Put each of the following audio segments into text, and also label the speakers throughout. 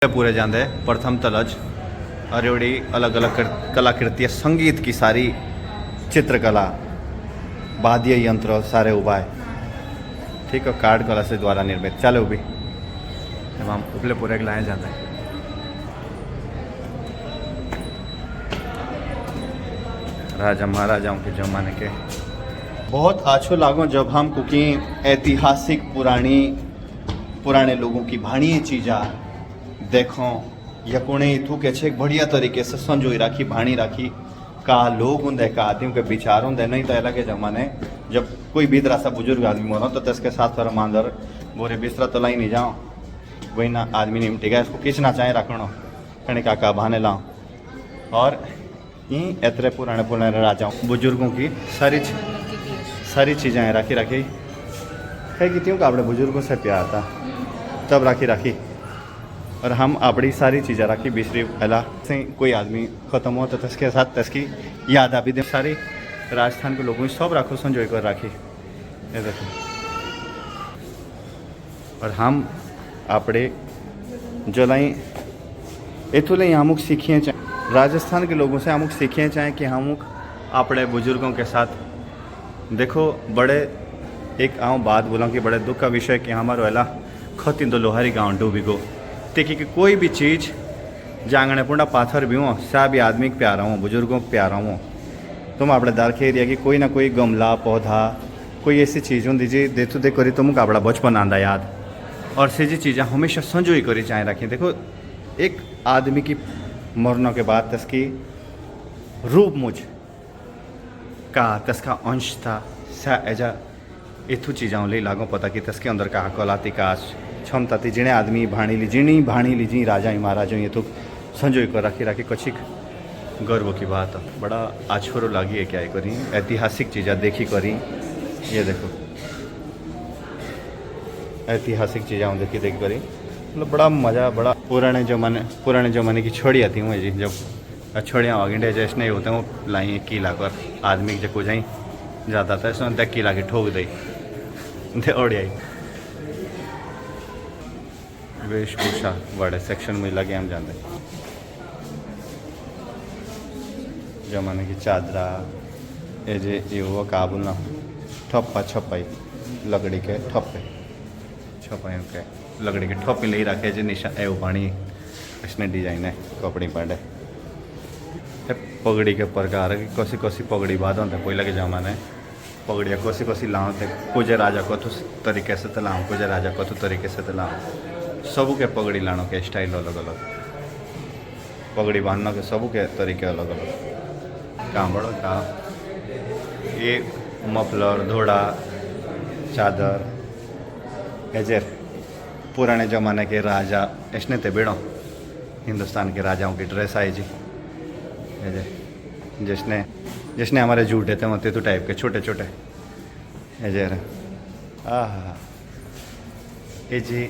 Speaker 1: पूरे जाते प्रथम तलज अरेवड़ी अलग अलग कलाकृति संगीत की सारी चित्रकला वाद्य यंत्र सारे उभा है। ठीक है, कार्ड कला से द्वारा निर्मित चाले उभी हम उपले पूरे लाए जाते हैं। राजा महाराजाओं के जमाने के बहुत अच्छो लागो जब हम कुकिंग ऐतिहासिक पुराने लोगों की भाणीय चीज़ा देखो या कोने इथू के छे बढ़िया तरीके से संजोई राखी भाणी राखी का लोग होंगे का आदमी के विचार होंगे। नहीं तो अलग के ज़माने जब कोई भी तरह सा बुजुर्ग आदमी हो तो इसके साथ पर मांदर बोरे बिस्तरा तो लाई नहीं जाओ वही ना आदमी नहीं ठीक है इसको खींचना चाहे रखना कहीं काका बहाने लाओ। और इन इतने पुराने राजाओं बुजुर्गों की सारी चीज़ें राखी है कि क्यों अपने बुजुर्गों से प्यार था तब राखी और हम अपनी सारी चीज़ें राखी बिसरी पहला से कोई आदमी ख़त्म हो तो इसके साथ इसकी याद आ भी दे। सारी राजस्थान के लोगों की सब राखो संजोई कर राखी ये देखो। और हम अपने जलाई इतु नहीं अमुक सीखिए चाहे राजस्थान के लोगों से अमुक सीखिए चाहें कि अमुक अपने बुजुर्गों के साथ देखो बड़े एक आऊँ बात बोला कि बड़े दुख का विषय कि हमारे वाला खत इन दो लोहारी गाँव डूबी गो देखिए कि कोई भी चीज़ जांगने पुंडा पाथर भी हो सा भी आदमी के प्यारा हो बुजुर्गों के प्यारा हो तुम अपने दारखे एरिया की कोई ना कोई गमला पौधा कोई ऐसी चीज़ हों दीजिए देखो देख करी तुम अपना बचपन आंदा याद और सीजी चीज़ें हमेशा संजोई करी चाहे रखें। देखो एक आदमी की मरने के बाद तस्की रूप मुझ का तस्का अंश था सा एजा इथू चीज़ों ले लागो पता कि तस्के अंदर का कलाती का क्षमता थी जिन्हें आदमी भाणी ली जी राजा महाराजा ये तो संजोई कर राखी कछिक गर्व की बात है। बड़ा आछोरो लगी है क्या करी ऐतिहासिक चीज़ा देखी करी ये देखो ऐतिहासिक चीज़ा देखी करी मतलब बड़ा मज़ा बड़ा पुराने ज़माने की छोड़ी आती हूँ जी जब छोड़ियाँ वागिंडे जैसे नहीं होते हैं लाई कीला कर आदमी जब को जाई जाता था इसमें तक कीला के ठोक दी दौड़ आई वेशभूषा बड़े सेक्शन में लगे हम जानते जमाने की चादरा ये जे ये काबुल ना ठप्पा छपाई लकड़ी के ठप्पे छपाई के लकड़ी के ठप्पे ले रखे जे निशा ए पानी इसने डिजाइन है कपड़ी पड़े पगड़ी के प्रकार कसी कसी पगड़ी बाद होते कोई लगे जमाने पगड़िया कसी लाओ थे कुछ राजा को तो तरीके से तो लाओ कुछ राजा को तो तरीके से तो लाओ सबू के पगड़ी लानो के स्टाइल अलग अलग पगड़ी बांधना के सबू के तरीके अलग अलग कांबड़ो का ये मफलर धोड़ा चादर एजेर पुराने ज़माने के राजा इसने ते बेड़ो हिंदुस्तान के राजाओं की ड्रेस आई जी जिसने हमारे जूटे थे होते तो टाइप के छोटे छोटे एजेर ये जी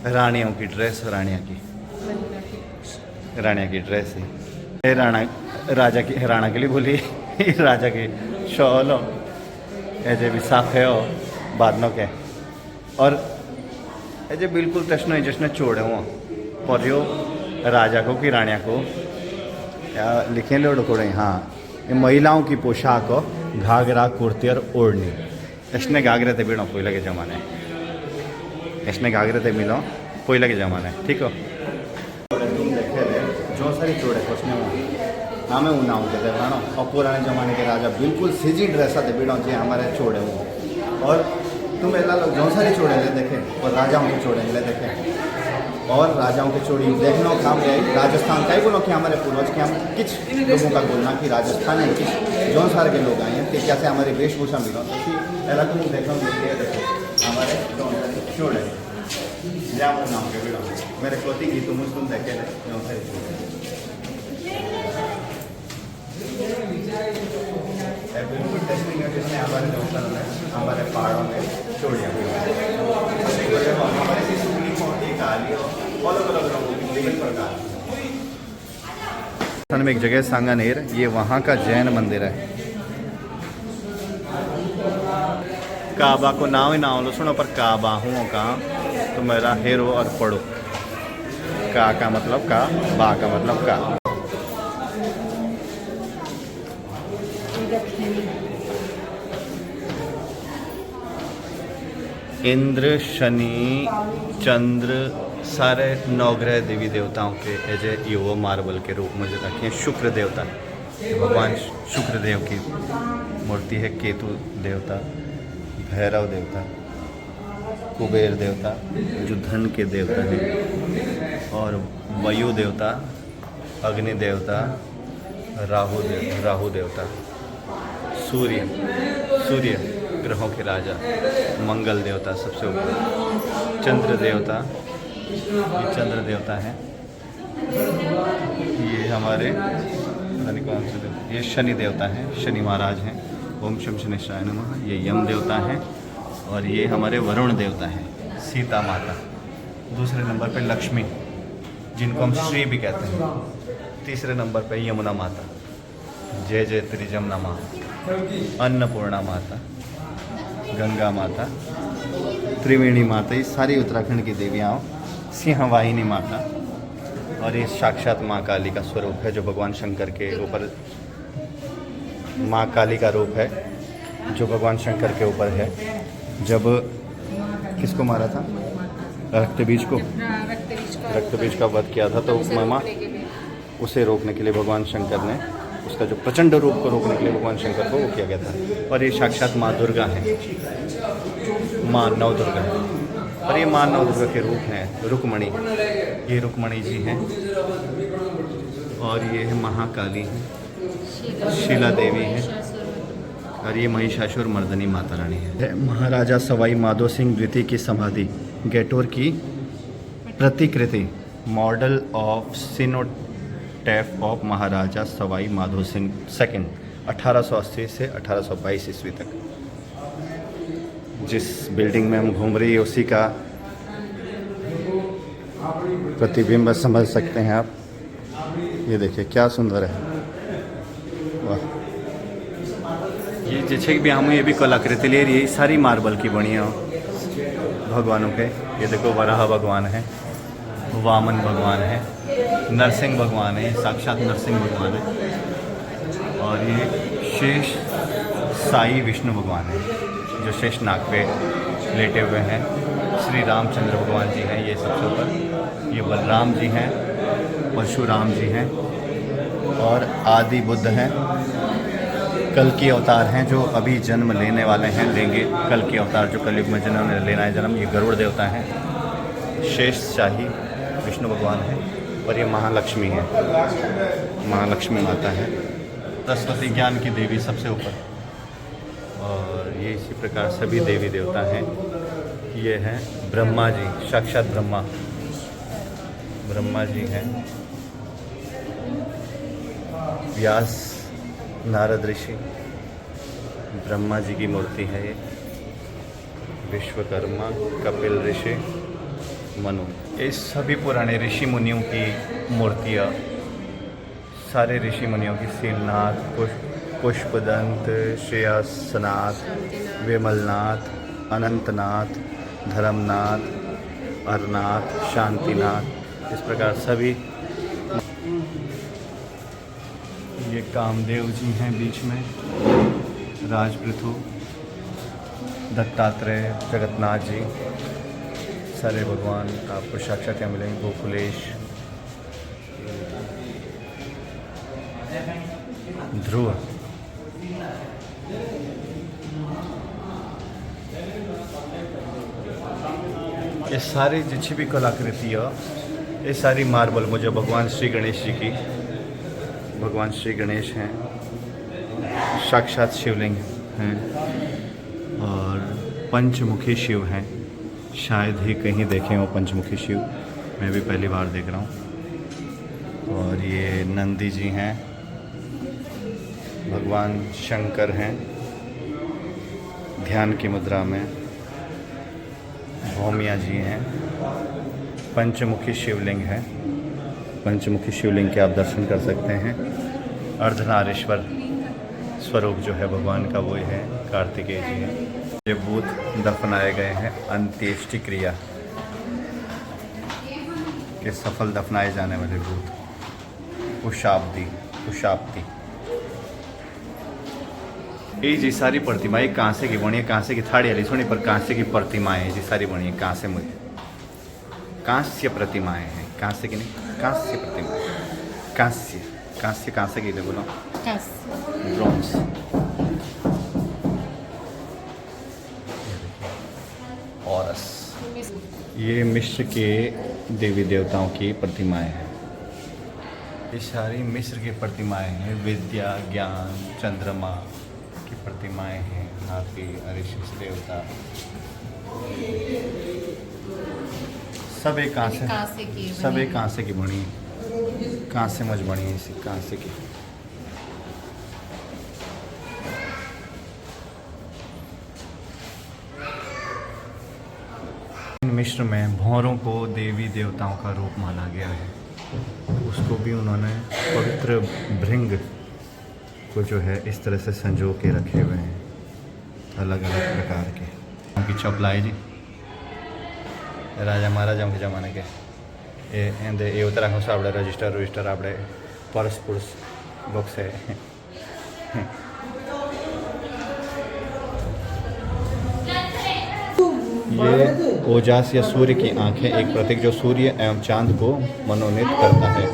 Speaker 1: रानियों की ड्रेस रानिया की ड्रेस है राजा की राणा के लिए बोली राजा की शॉल हो ऐसे भी साफे हो बादनों के और ऐसे बिल्कुल तश्न जिसने छोड़े हुआ पर यो राजा को कि रानिया को लिखे लो कोड़े हाँ ये महिलाओं की पोशाक हो घाघरा कुर्ती और ओढ़नी इसने घाघरे थे बीड़ो कोई लगे जमाने इसने घाघरे थे मिलो कोई लगे जमाने ठीक हो जो सारी चोड़े कुछ हाँ मैं उन्ना हूँ कहते हैं और पुराने ज़माने के राजा बिल्कुल सीजी ड्रेसा थे बीड़ों से हमारे छोड़े हुए और तुम ऐसा लोग जो सारी चोड़े ले देखें और राजाओं के चोड़े ले देखें और राजाओं के चोड़ी देखना काम है राजस्थान का ही बोलो कि हमारे पूर्वज के हम किस लोगों का बोलना कि राजस्थान है किस जौन सारे के लोग आए हैं कि कैसे हमारी वेशभूषा मिलो तो ऐसा तुम देखो देखो हमारे चोड़े जाम नाम के बिड़ो मेरे कोती की तुम उसको देखे जौन सारी चोड़े बिल्कुल टेस्टिंग है जिसने हमारे जौन हमारे पहाड़ों में चोड़ियाँ हमारे में एक जगह सांगानेर ये वहाँ का जैन मंदिर है। काबा को नाव ही नाव लो सुनो पर काबा हूँ का तो मेरा हेरो और पढ़ो का मतलब का, बा का मतलब का। इंद्र, शनि, चंद्र, सारे नवग्रह देवी देवताओं के एजे यो मार्बल के रूप में जो रखे हैं। शुक्र देवता, भगवान शुक्र देव की मूर्ति है। केतु देवता, भैरव देवता, कुबेर देवता जो धन के देवता हैं, और वायु देवता, अग्नि देवता, राहु देवता, सूर्य ग्रहों के राजा, मंगल देवता सबसे ऊपर, चंद्र देवता, ये चंद्र देवता है। ये हमारे कौन से देवता, ये शनि देवता हैं, शनि महाराज हैं। ओम शम शनिश्चाय नमः। ये यम देवता हैं, और ये हमारे वरुण देवता हैं, सीता माता। दूसरे नंबर पे लक्ष्मी, जिनको हम श्री भी कहते हैं। तीसरे नंबर पे यमुना माता, जय जय त्रिजम नमः। अन्नपूर्णा माता, गंगा माता, त्रिवेणी माता, ये सारी उत्तराखंड की देवियाँ। सिंहवाहिनी माता, और ये साक्षात माँ काली का स्वरूप है, जो भगवान शंकर के ऊपर, माँ काली का रूप है जो भगवान शंकर के ऊपर है। जब किसको मारा था? रक्तबीज को, रक्तबीज का वध किया था, तो मामा उसे रोकने के लिए भगवान शंकर ने, उसका जो प्रचंड रूप को रोकने के लिए भगवान शंकर को वो किया गया था। और ये साक्षात माँ दुर्गा है, माँ नव दुर्गा है, और ये माँ नव दुर्गा के रूप हैं। रुक्मणी, ये रुक्मणी जी हैं, और ये है महाकाली हैं, शीला देवी हैं, और ये महिषासुर मर्दनी माता रानी है। महाराजा सवाई माधो सिंह द्वितीय की समाधि, गैटोर की प्रतिकृति, model of cenotaph of Maharaja Sawai Madho Singh second, 1880 से 1822 ईस्वी तक। जिस बिल्डिंग में हम घूम रही है उसी का प्रतिबिंब समझ सकते हैं आप। ये देखिए क्या सुंदर है, वाह। ये जैसे भी हम ये भी कलाकृति ले रही है, सारी मार्बल की बनी है भगवानों के। ये देखो वराह भगवान है, वामन भगवान है, नरसिंह भगवान है, साक्षात नरसिंह भगवान है, और ये शेष साई विष्णु भगवान है, जो शेष नाग पे लेटे हुए हैं। श्री रामचंद्र भगवान जी हैं ये सबसे ऊपर, ये बलराम जी हैं, परशुराम जी हैं, और आदि बुद्ध हैं। कल की अवतार हैं जो अभी जन्म लेने वाले हैं, लेंगे कल की अवतार, जो कलयुग में जिन्होंने लेना है जन्म। ये गरुड़ देवता हैं, शेष शाही विष्णु भगवान है, और ये महालक्ष्मी है, महालक्ष्मी माता है। सरस्वती ज्ञान की देवी सबसे ऊपर, और ये इसी प्रकार सभी देवी देवता हैं। ये हैं ब्रह्मा जी, साक्षात ब्रह्मा जी हैं, व्यास नारद ऋषि, ब्रह्मा जी की मूर्ति है ये, विश्वकर्मा, कपिल ऋषि, मनु। ये सभी पुराने ऋषि मुनियों की मूर्तियाँ, सारे ऋषि मुनियों की, शीलनाथ, पुष्पदंत, श्रेयसनाथ, विमलनाथ, अनंतनाथ, धर्मनाथ, अरनाथ, शांतिनाथ, इस प्रकार सभी। ये कामदेव जी हैं बीच में, राजपृथु, दत्तात्रेय, जगन्नाथ जी, सारे भगवान आपको साक्षात यहाँ मिलेंगे। गोकुलेश, ध्रुव, ये सारी जितनी भी कलाकृतियाँ, ये सारी मार्बल मुझे भगवान श्री गणेश जी की, भगवान श्री गणेश हैं, साक्षात शिवलिंग हैं, और पंचमुखी शिव हैं। शायद ही कहीं देखे हो पंचमुखी शिव, मैं भी पहली बार देख रहा हूँ। और ये नंदी जी हैं, भगवान शंकर हैं ध्यान की मुद्रा में, भौमिया जी हैं, पंचमुखी शिवलिंग है। पंचमुखी शिवलिंग के आप दर्शन कर सकते हैं। अर्धनारीश्वर स्वरूप जो है भगवान का वो है, कार्तिकेय जी हैं। ये भूत दफनाए गए हैं, अंत्येष्टि क्रिया। के सफल दफनाए जाने वाले भूत उशाब्दी। ये जी सारी प्रतिमाएं कांसे की बनी है, कांसे की थाड़ी वाली सुनी पर कांसे की प्रतिमाएं जी सारी बनी है, कांसे मुझे कांस्य प्रतिमाएं हैं, कांसे की नहीं, कांस्य प्रतिमाएं, कांस्य की बोलो, ब्रॉन्ज। औरस, ये मिस्र के देवी देवताओं की प्रतिमाएं हैं। ये सारी मिस्र की प्रतिमाएं हैं। विद्या, ज्ञान, चंद्रमा की प्रतिमाएं हैं। हाथी, अरिशिष देवता, सब एक कांसे की बनी, कांसे मज बनी है, इसी कांसे की। मिस्र में भौरों को देवी देवताओं का रूप माना गया है। उसको भी उन्होंने पवित्र भृंग को जो है इस तरह से संजो के रखे हुए हैं, अलग अलग प्रकार के। उनकी चपलाई जी राजा महाराजाओं के ज़माने के ये उत्तराखंड से આપણે રજિસ્ટર આપણે પરસ પુરુષ બોક્સ है। ये ओजास या सूर्य की आंखें, एक प्रतीक जो सूर्य एवं चांद को मनोनीत करता है,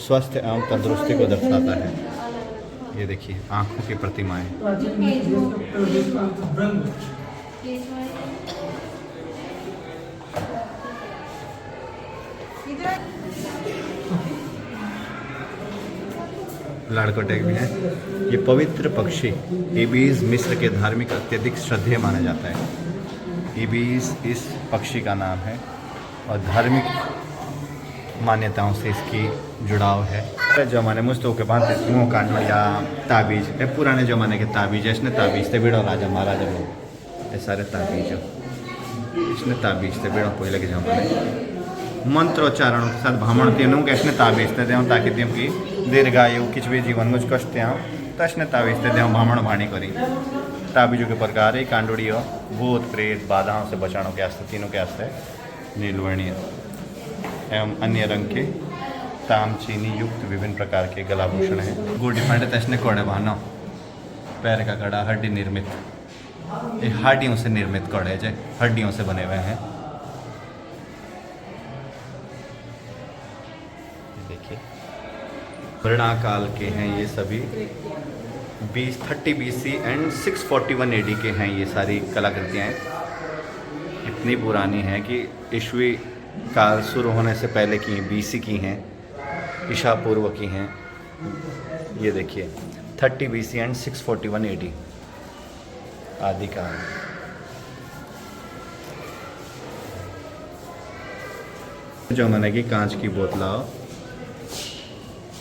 Speaker 1: स्वस्थ एवं तंदुरुस्ती को दर्शाता है। ये देखिए आंखों की प्रतिमाएं। लाड़कोटेक भी है। ये पवित्र पक्षी इबीज मिस्र के धार्मिक अत्यधिक श्रद्धेय माना जाता है। इबीज इस पक्षी का नाम है और धार्मिक मान्यताओं से इसकी जुड़ाव है। जमाने में तो के बाद मुँह कांड या ताबीज, ये पुराने ज़माने के ताबीज, इसने ताबीज थे बेड़ो राजा महाराजा लोग, ये सारे ताबीज इसने ताबीज थे बेड़ो पहले के ज़माने। मंत्रोच्चारणों के साथ भ्रमण तीनों के इसने ताबीज थे दें ताकि तेम की दीर्घायु किच भी जीवन में कष्ट आऊँ तो इसने ताबीज थे दें भ्रमण भाणी करी। ताबीजों के प्रकार है कांडोड़ी भूत प्रेत बाधाओं से बचाने के आस्ते, तीनों के आस्ते नीलवर्णीय एवं अन्य रंग के तामचीनी युक्त विभिन्न प्रकार के गलाभूषण हैं। गुड डिफेंड तस्ने कड़े बहाना, पैर का कड़ा हड्डी निर्मित, ये हड्डियों से निर्मित कड़े जो हड्डियों से बने हुए हैं। देखिए वर्णाकाल के हैं ये सभी, 30 BC एंड 641 AD के हैं ये सारी कलाकृतियाँ। इतनी पुरानी हैं कि ईस्वी काल शुरू होने से पहले की, BC की हैं, ईसा पूर्व की हैं। ये देखिए 30 BC एंड 641 AD आदि का। जो मैंने की कांच की बोतला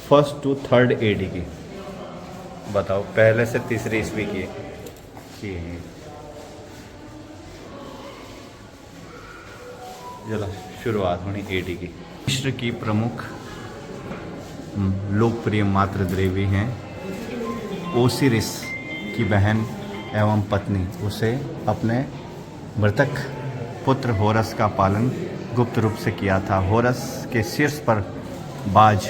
Speaker 1: 1st to 3rd AD की, बताओ पहले से 3री ईस्वी की है। चलो शुरुआत होनी AD की। मिस्र की प्रमुख लोकप्रिय मातृ देवी हैं ओसिरिस की बहन एवं पत्नी। उसे अपने मृतक पुत्र होरस का पालन गुप्त रूप से किया था। होरस के शीर्ष पर बाज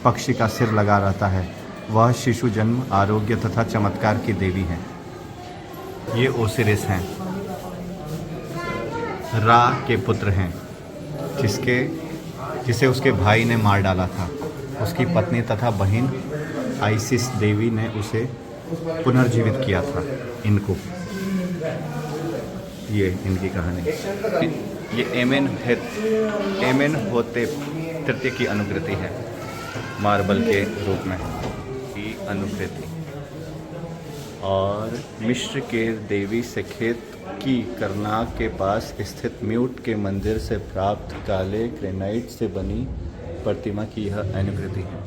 Speaker 1: पक्षी का सिर लगा रहता है। वह शिशु जन्म, आरोग्य तथा चमत्कार की देवी हैं। ये ओसिरिस हैं, रा के पुत्र हैं, जिसे उसके भाई ने मार डाला था। उसकी पत्नी तथा बहन आइसिस देवी ने उसे पुनर्जीवित किया था। इनको ये इनकी कहानी। ये एमेनहोतेप तृतीय की अनुकृति है, मार्बल के रूप में की अनुकृति। और मिस्र के देवी सेखेत की करनाक के पास स्थित म्यूट के मंदिर से प्राप्त काले ग्रेनाइट से बनी प्रतिमा की यह अनुकृति है।